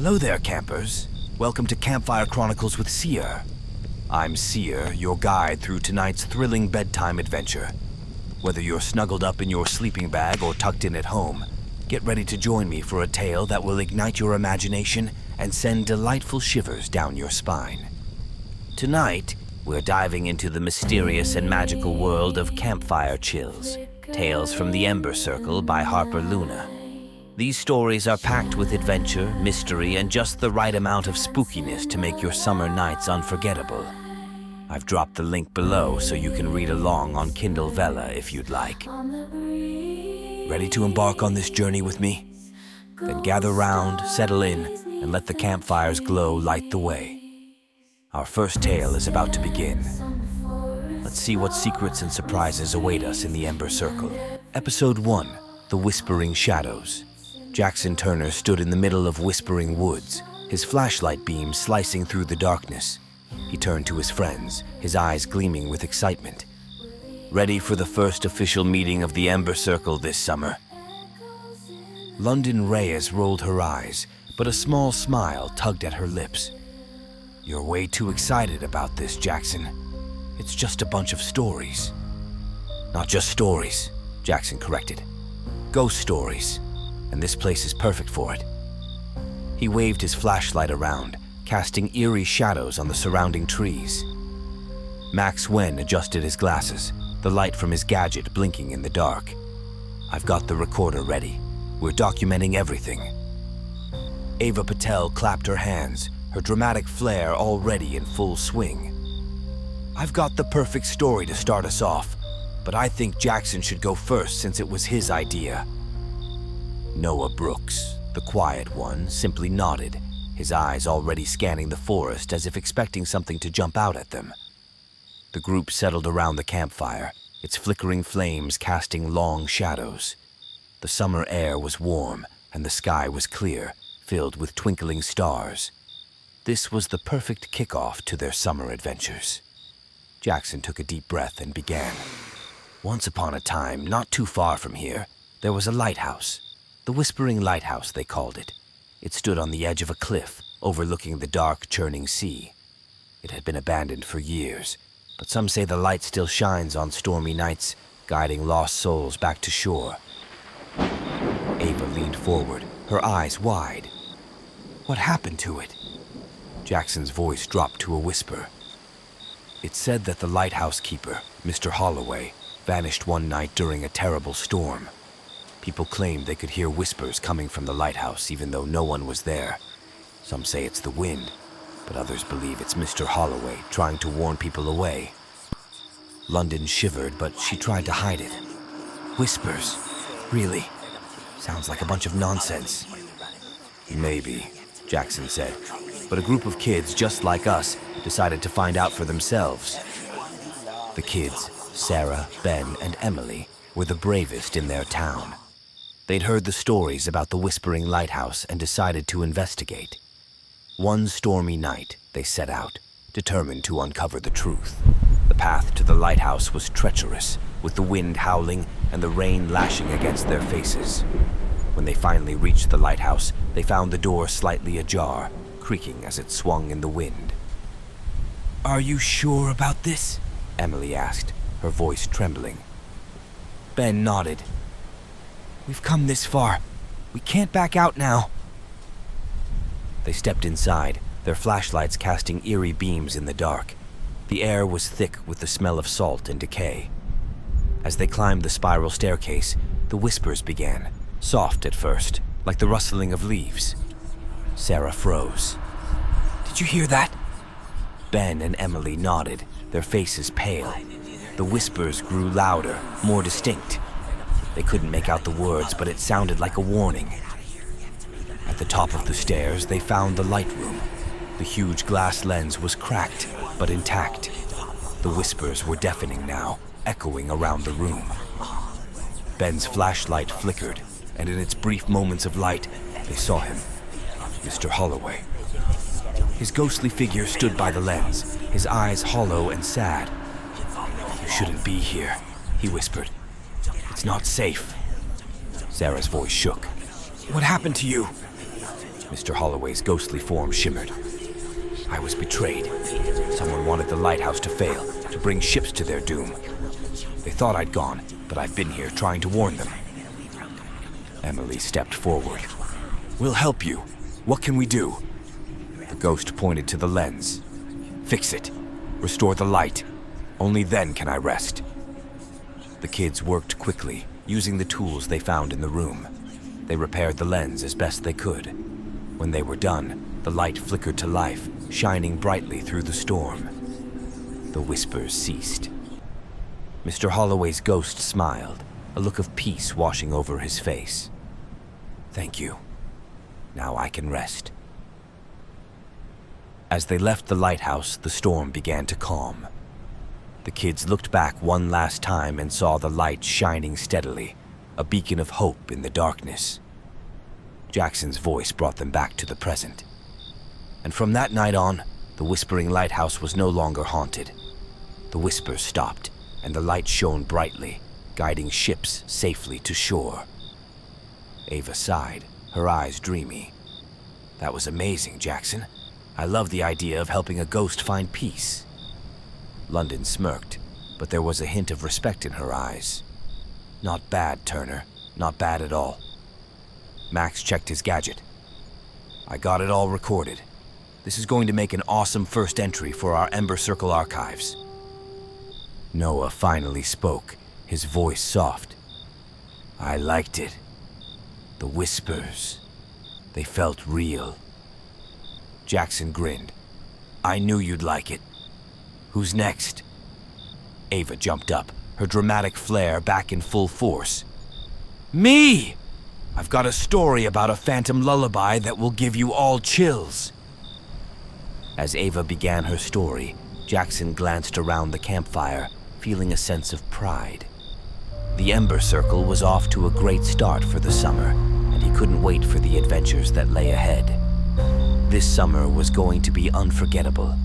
Hello there, campers. Welcome to Campfire Chronicles with Sear. I'm Sear, your guide through tonight's thrilling bedtime adventure. Whether you're snuggled up in your sleeping bag or tucked in at home, get ready to join me for a tale that will ignite your imagination and send delightful shivers down your spine. Tonight, we're diving into the mysterious and magical world of Campfire Chills, Tales from the Ember Circle by Harper Luna. These stories are packed with adventure, mystery, and just the right amount of spookiness to make your summer nights unforgettable. I've dropped the link below so you can read along on Kindle Vella if you'd like. Ready to embark on this journey with me? Then gather round, settle in, and let the campfire's glow light the way. Our first tale is about to begin. Let's see what secrets and surprises await us in the Ember Circle. Episode 1, The Whispering Shadows. Jackson Turner stood in the middle of Whispering Woods, his flashlight beam slicing through the darkness. He turned to his friends, his eyes gleaming with excitement. Ready for the first official meeting of the Ember Circle this summer? London Reyes rolled her eyes, but a small smile tugged at her lips. You're way too excited about this, Jackson. It's just a bunch of stories. Not just stories, Jackson corrected. Ghost stories. And this place is perfect for it. He waved his flashlight around, casting eerie shadows on the surrounding trees. Max Wen adjusted his glasses, the light from his gadget blinking in the dark. I've got the recorder ready. We're documenting everything. Ava Patel clapped her hands, her dramatic flair already in full swing. I've got the perfect story to start us off, but I think Jackson should go first since it was his idea. Noah Brooks, the quiet one, simply nodded, his eyes already scanning the forest as if expecting something to jump out at them. The group settled around the campfire, its flickering flames casting long shadows. The summer air was warm, and the sky was clear, filled with twinkling stars. This was the perfect kickoff to their summer adventures. Jackson took a deep breath and began. Once upon a time, not too far from here, there was a lighthouse. The Whispering Lighthouse, they called it. It stood on the edge of a cliff, overlooking the dark, churning sea. It had been abandoned for years, but some say the light still shines on stormy nights, guiding lost souls back to shore. Ava leaned forward, her eyes wide. What happened to it? Jackson's voice dropped to a whisper. It said that the lighthouse keeper, Mr. Holloway, vanished one night during a terrible storm. People claimed they could hear whispers coming from the lighthouse even though no one was there. Some say it's the wind, but others believe it's Mr. Holloway trying to warn people away. London shivered, but she tried to hide it. Whispers? Really? Sounds like a bunch of nonsense. Maybe, Jackson said, but a group of kids just like us decided to find out for themselves. The kids, Sarah, Ben, and Emily, were the bravest in their town. They'd heard the stories about the Whispering Lighthouse and decided to investigate. One stormy night, they set out, determined to uncover the truth. The path to the lighthouse was treacherous, with the wind howling and the rain lashing against their faces. When they finally reached the lighthouse, they found the door slightly ajar, creaking as it swung in the wind. Are you sure about this? Emily asked, her voice trembling. Ben nodded. We've come this far. We can't back out now. They stepped inside, their flashlights casting eerie beams in the dark. The air was thick with the smell of salt and decay. As they climbed the spiral staircase, the whispers began, soft at first, like the rustling of leaves. Sarah froze. Did you hear that? Ben and Emily nodded, their faces pale. The whispers grew louder, more distinct. They couldn't make out the words, but it sounded like a warning. At the top of the stairs, they found the light room. The huge glass lens was cracked, but intact. The whispers were deafening now, echoing around the room. Ben's flashlight flickered, and in its brief moments of light, they saw him, Mr. Holloway. His ghostly figure stood by the lens, his eyes hollow and sad. You shouldn't be here, he whispered. It's not safe. Sarah's voice shook. What happened to you? Mr. Holloway's ghostly form shimmered. I was betrayed. Someone wanted the lighthouse to fail, to bring ships to their doom. They thought I'd gone, but I've been here trying to warn them. Emily stepped forward. We'll help you. What can we do? The ghost pointed to the lens. Fix it. Restore the light. Only then can I rest. The kids worked quickly, using the tools they found in the room. They repaired the lens as best they could. When they were done, the light flickered to life, shining brightly through the storm. The whispers ceased. Mr. Holloway's ghost smiled, a look of peace washing over his face. Thank you. Now I can rest. As they left the lighthouse, the storm began to calm. The kids looked back one last time and saw the light shining steadily, a beacon of hope in the darkness. Jackson's voice brought them back to the present. And from that night on, the Whispering Lighthouse was no longer haunted. The whispers stopped, and the light shone brightly, guiding ships safely to shore. Ava sighed, her eyes dreamy. That was amazing, Jackson. I love the idea of helping a ghost find peace. London smirked, but there was a hint of respect in her eyes. Not bad, Turner. Not bad at all. Max checked his gadget. I got it all recorded. This is going to make an awesome first entry for our Ember Circle archives. Noah finally spoke, his voice soft. I liked it. The whispers. They felt real. Jackson grinned. I knew you'd like it. Who's next? Ava jumped up, her dramatic flair back in full force. Me! I've got a story about a phantom lullaby that will give you all chills. As Ava began her story, Jackson glanced around the campfire, feeling a sense of pride. The Ember Circle was off to a great start for the summer, and he couldn't wait for the adventures that lay ahead. This summer was going to be unforgettable.